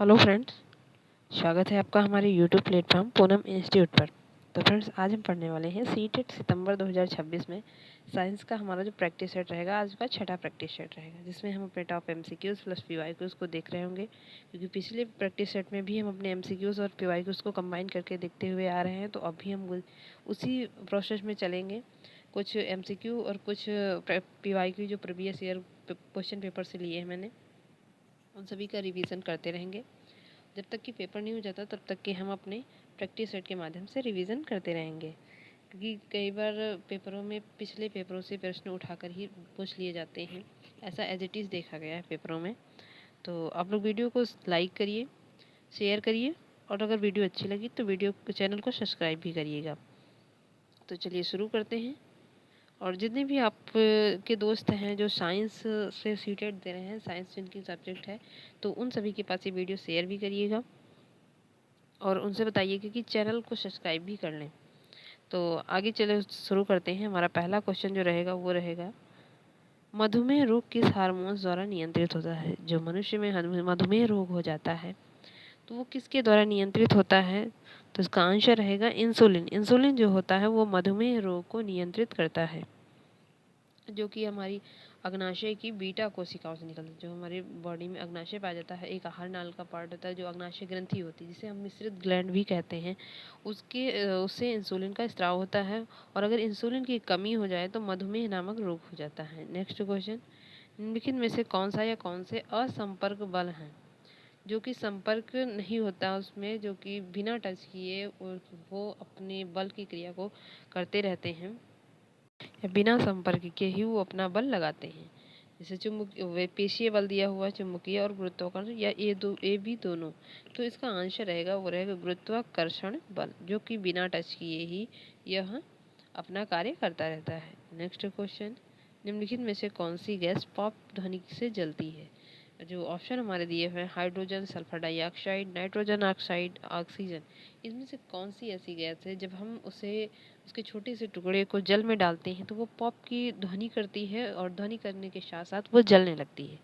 Hello friends, स्वागत है आपका हमारे यूट्यूब प्लेटफॉर्म पूनम इंस्टीट्यूट पर। तो फ्रेंड्स, आज हम पढ़ने वाले हैं सीटेट सितंबर 2026 में साइंस का हमारा जो प्रैक्टिस सेट रहेगा, आज का छठा प्रैक्टिस सेट रहेगा, जिसमें हम अपने टॉप एमसीक्यूज़ प्लस पीवाईक्यूज़ को देख रहे होंगे। क्योंकि पिछले प्रैक्टिस सेट में भी हम अपने एमसीक्यूज़ और पीवाईक्यूज़ को कंबाइन करके देखते हुए आ रहे हैं, तो अभी हम उसी प्रोसेस में चलेंगे। कुछ एमसीक्यू और कुछ पीवाईक्यू जो प्रीवियस ईयर क्वेश्चन पेपर से लिए हैं मैंने, उन सभी का रिवीजन करते रहेंगे। जब तक कि पेपर नहीं हो जाता तब तक कि हम अपने प्रैक्टिस सेट के माध्यम से रिवीजन करते रहेंगे। क्योंकि कई बार पेपरों में पिछले पेपरों से प्रश्न उठाकर ही पूछ लिए जाते हैं, ऐसा एज इट इज़ देखा गया है पेपरों में। तो आप लोग वीडियो को लाइक करिए, शेयर करिए, और अगर वीडियो अच्छी लगी तो वीडियो चैनल को सब्सक्राइब भी करिएगा। तो चलिए शुरू करते हैं। और जितने भी आप के दोस्त हैं जो साइंस से सीटेट दे रहे हैं, साइंस जिनकी सब्जेक्ट है, तो उन सभी के पास ये वीडियो शेयर भी करिएगा और उनसे बताइएगा कि चैनल को सब्सक्राइब भी कर लें। तो आगे चले शुरू करते हैं। हमारा पहला क्वेश्चन जो रहेगा वो रहेगा, मधुमेह रोग किस हार्मोन्स द्वारा नियंत्रित होता है? जो मनुष्य में मधुमेह रोग हो जाता है तो वो किसके द्वारा नियंत्रित होता है? तो इसका आंसर रहेगा इंसुलिन। इंसुलिन जो होता है वो मधुमेह रोग को नियंत्रित करता है, जो कि हमारी अग्नाशय की बीटा कोशिकाओं से निकलता है। जो हमारी बॉडी में अग्नाशय पाया जाता है, एक आहार नाल का पार्ट होता है, जो अग्नाशय ग्रंथि होती है, जिसे हम मिश्रित ग्लैंड भी कहते हैं, उससे इंसुलिन का स्त्राव होता है। और अगर इंसुलिन की कमी हो जाए तो मधुमेह नामक रोग हो जाता है। नेक्स्ट क्वेश्चन, निम्नलिखित में से कौन सा या कौन से असंपर्क बल हैं जो कि संपर्क नहीं होता उसमें, जो कि बिना टच किए वो अपने बल की क्रिया को करते रहते हैं, या बिना संपर्क के ही वो अपना बल लगाते हैं? जैसे पेशीय बल दिया हुआ, चुंबकीय और गुरुत्वाकर्षण, या ये भी दोनों। तो इसका आंसर रहेगा वो रहेगा गुरुत्वाकर्षण बल, जो कि बिना टच किए ही यह अपना कार्य करता रहता है। नेक्स्ट क्वेश्चन, निम्नलिखित में से कौन सी गैस पॉप ध्वनि से जलती है? जो ऑप्शन हमारे दिए हुए हैं, hydrogen, sulphur dioxide, nitrogen oxide, oxygen, इसमें से कौन सी ऐसी गैस है जब हम उसे उसके छोटे से टुकड़े को जल में डालते हैं तो वो पॉप की ध्वनि करती है, और ध्वनि करने के साथ साथ वो जलने लगती है?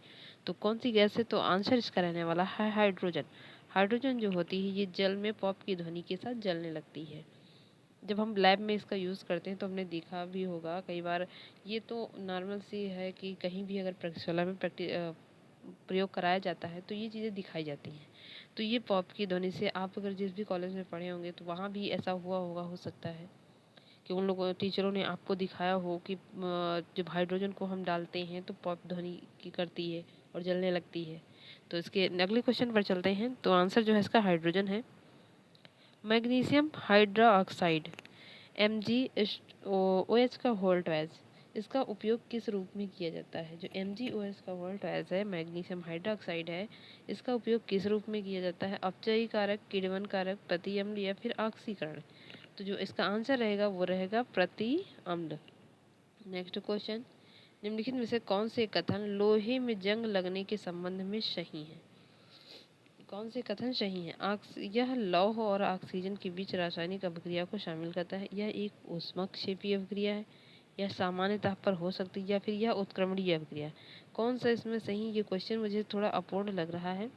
तो कौन सी गैस है? तो आंसर इसका रहने वाला है हाइड्रोजन। हाइड्रोजन जो होती है ये जल में पॉप की ध्वनि के साथ जलने लगती है। जब हम लैब में इसका यूज़ करते हैं तो हमने देखा भी होगा कई बार। ये तो नॉर्मल सी है कि कहीं भी अगर प्रयोगशाला में प्रयोग कराया जाता है तो ये चीज़ें दिखाई जाती हैं। तो ये पॉप की ध्वनि से, आप अगर जिस भी कॉलेज में पढ़े होंगे तो वहाँ भी ऐसा हुआ होगा, हो सकता है कि उन लोगों टीचरों ने आपको दिखाया हो कि जब हाइड्रोजन को हम डालते हैं तो पॉप ध्वनि की करती है और जलने लगती है। तो इसके अगले क्वेश्चन पर चलते हैं। तो आंसर जो है इसका हाइड्रोजन है। मैग्नीशियम हाइड्रोक्साइड MgOH का वोल्टेज, इसका उपयोग किस रूप में किया जाता है? जो MgOH का वोल्टेज है, मैग्नीशियम हाइड्रोक्साइड है, इसका उपयोग किस रूप में किया जाता है? अपचयी कारक, किण्वन कारक, प्रति अम्ल, या फिर ऑक्सीकरण? तो जो इसका आंसर रहेगा वो रहेगा प्रति अम्ल। नेक्स्ट क्वेश्चन, निम्नलिखित में से कौन से कथन लोहे में जंग लगने के संबंध में सही है? कौन से कथन सही है? यह लौह और ऑक्सीजन के बीच रासायनिक अभिक्रिया को शामिल करता है। यह एक ऊष्मक्षेपी अभिक्रिया है, यह सामान्य ताप पर हो सकती है, या फिर यह उत्क्रमणीय अभिक्रिया है? कौन सा इसमें सही? ये क्वेश्चन मुझे थोड़ा अपूर्ण लग रहा है।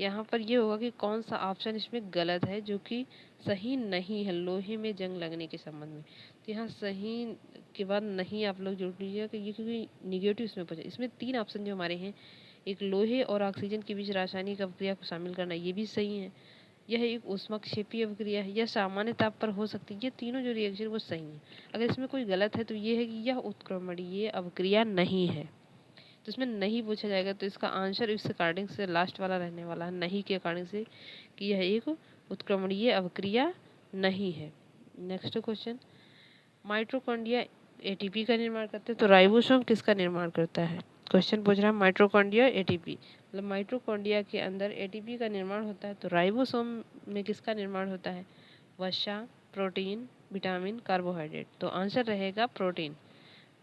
यहाँ पर ये होगा कि कौन सा ऑप्शन इसमें गलत है, जो कि सही नहीं है लोहे में जंग लगने के संबंध में। तो यहाँ सही के बाद नहीं आप लोग जोड़ लीजिएगा कि ये, क्योंकि निगेटिव इसमें पूछा। इसमें 3 ऑप्शन जो हमारे हैं, एक लोहे और ऑक्सीजन के बीच रासायनिक अभिक्रिया को शामिल करना, ये भी सही है। यह एक ऊष्मक्षेपी अभिक्रिया है, यह सामान्य ताप पर हो सकती है। ये तीनों जो रिएक्शन वो सही है। अगर इसमें कोई गलत है तो ये है कि यह उत्क्रमणीय अभिक्रिया नहीं है। तो इसमें नहीं पूछा जाएगा। तो इसका आंसर इस अकॉर्डिंग से लास्ट वाला रहने वाला है, नहीं के अकॉर्डिंग से, कि यह एक उत्क्रमणीय अभिक्रिया नहीं है। नेक्स्ट क्वेश्चन, माइटोकॉन्ड्रिया एटीपी का निर्माण करते हैं, तो राइबोसोम किसका निर्माण करता है? क्वेश्चन पूछ रहा है माइटोकॉन्ड्रिया एटीपी, मतलब माइटोकॉन्ड्रिया के अंदर एटीपी का निर्माण होता है। तो राइबोसोम में किसका निर्माण होता है? वसा, प्रोटीन, विटामिन, कार्बोहाइड्रेट? तो आंसर रहेगा प्रोटीन।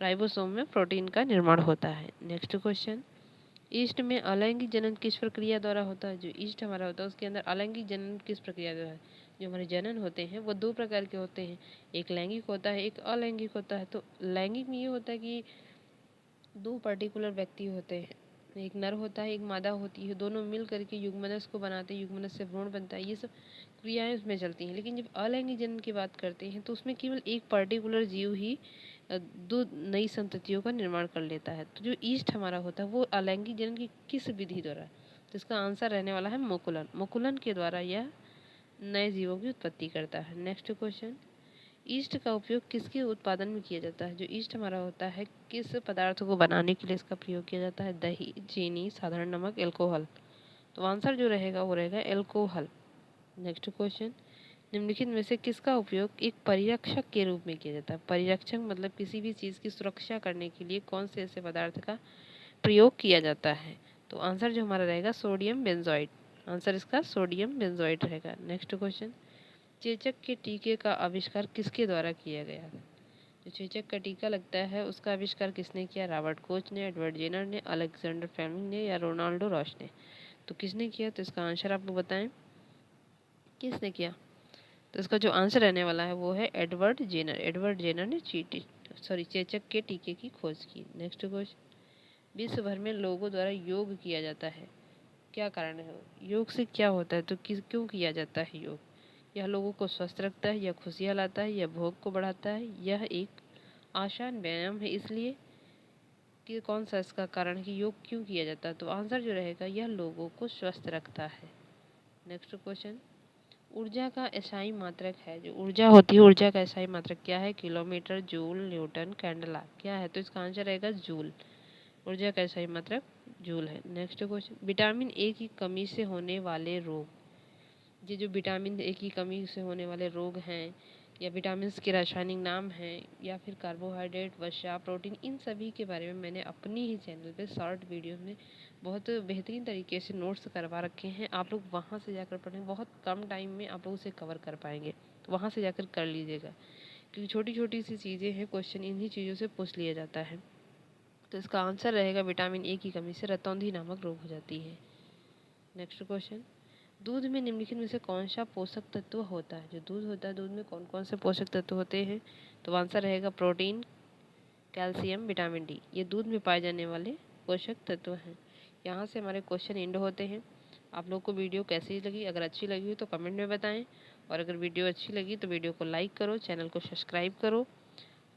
राइबोसोम में प्रोटीन का निर्माण होता है। नेक्स्ट क्वेश्चन, ईस्ट में अलैंगिक जनन किस प्रक्रिया द्वारा होता है? जो ईस्ट हमारा होता है उसके अंदर अलैंगिक जनन किस प्रक्रिया द्वारा है? जो हमारे जनन होते हैं वो 2 प्रकार के होते हैं, एक लैंगिक होता है, एक अलैंगिक होता है। तो लैंगिक में ये होता है कि 2 पर्टिकुलर व्यक्ति होते हैं, एक नर होता है, एक मादा होती है, दोनों मिल करके युग्मनस को बनाते हैं, युग्मनस से भ्रूण बनता है। ये सब क्रियाएं उसमें चलती हैं। लेकिन जब अलैंगिक जनन की बात करते हैं तो उसमें केवल एक पर्टिकुलर जीव ही दो नई संततियों का निर्माण कर लेता है। तो जो ईस्ट हमारा होता है वो अलैंगिक जनन की किस विधि द्वारा, तो इसका आंसर रहने वाला है मुकुलन। मुकुलन के द्वारा यह नए जीवों की उत्पत्ति करता है। नेक्स्ट क्वेश्चन, ईस्ट का उपयोग किसके उत्पादन में किया जाता है? जो ईस्ट हमारा होता है किस पदार्थ को बनाने के लिए इसका प्रयोग किया जाता है? दही, चीनी, साधारण नमक, एल्कोहल। तो आंसर जो रहेगा वो रहेगा एल्कोहल। नेक्स्ट क्वेश्चन, निम्नलिखित में से किसका उपयोग एक परिरक्षक के रूप में किया जाता है? परिरक्षक मतलब किसी भी चीज़ की सुरक्षा करने के लिए कौन से ऐसे पदार्थ का प्रयोग किया जाता है? तो आंसर जो हमारा रहेगा सोडियम बेंजोइड। आंसर इसका सोडियम बेंजोइड रहेगा। नेक्स्ट क्वेश्चन, चेचक के टीके का आविष्कार किसके द्वारा किया गया? जो चेचक का टीका लगता है उसका आविष्कार किसने किया? रॉबर्ट कोच ने, एडवर्ड जेनर ने, अलेक्जेंडर फ्लेमिंग ने या रोनाल्डो रॉश ने? तो किसने किया? तो इसका आंसर आप लोग बताएं, किसने किया? तो इसका जो आंसर रहने वाला है वो है एडवर्ड जेनर। एडवर्ड जेनर ने चेचक के टीके की खोज की। नेक्स्ट क्वेश्चन, विश्व भर में लोगों द्वारा योग किया जाता है, क्या कारण है? योग से क्या होता है? तो क्यों किया जाता है योग? यह लोगों को स्वस्थ रखता है, यह खुशियाँ लाता है, यह भोग को बढ़ाता है, यह एक आसान व्यायाम है, इसलिए कि कौन सा इसका कारण कि योग क्यों किया जाता है? तो आंसर जो रहेगा यह लोगों को स्वस्थ रखता है। नेक्स्ट क्वेश्चन, ऊर्जा का एसआई मात्रक है, जो ऊर्जा होती है ऊर्जा का एसआई मात्रक क्या है? किलोमीटर, जूल, न्यूटन, कैंडला, क्या है? तो इसका आंसर रहेगा जूल। ऊर्जा का एसआई मात्रक जूल है। नेक्स्ट क्वेश्चन, विटामिन ए की कमी से होने वाले रोग। ये जो विटामिन ए की कमी से होने वाले रोग हैं या विटामिन के रासायनिक नाम हैं या फिर कार्बोहाइड्रेट, वसा, प्रोटीन, इन सभी के बारे में मैंने अपनी ही चैनल पे शॉर्ट वीडियो में बहुत बेहतरीन तरीके से नोट्स करवा रखे हैं। आप लोग वहाँ से जाकर पढ़ें, बहुत कम टाइम में आप लोग उसे कवर कर पाएंगे, तो वहाँ से जाकर कर लीजिएगा, क्योंकि छोटी छोटी सी चीज़ें हैं, क्वेश्चन इन्हीं चीज़ों से पूछ लिया जाता है। तो इसका आंसर रहेगा विटामिन ए की कमी से रतौंधी नामक रोग हो जाती है। नेक्स्ट क्वेश्चन, दूध में निम्नलिखित में से कौन सा पोषक तत्व होता है? जो दूध होता है दूध में कौन कौन से पोषक तत्व होते हैं? तो आंसर रहेगा प्रोटीन, कैल्शियम, विटामिन डी। ये दूध में पाए जाने वाले पोषक तत्व हैं। यहाँ से हमारे क्वेश्चन एंड होते हैं। आप लोग को वीडियो कैसी लगी? अगर अच्छी लगी हो तो कमेंट में बताएं, और अगर वीडियो अच्छी लगी तो वीडियो को लाइक करो, चैनल को सब्सक्राइब करो,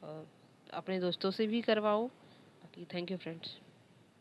और अपने दोस्तों से भी करवाओ। बाकी थैंक यू फ्रेंड्स।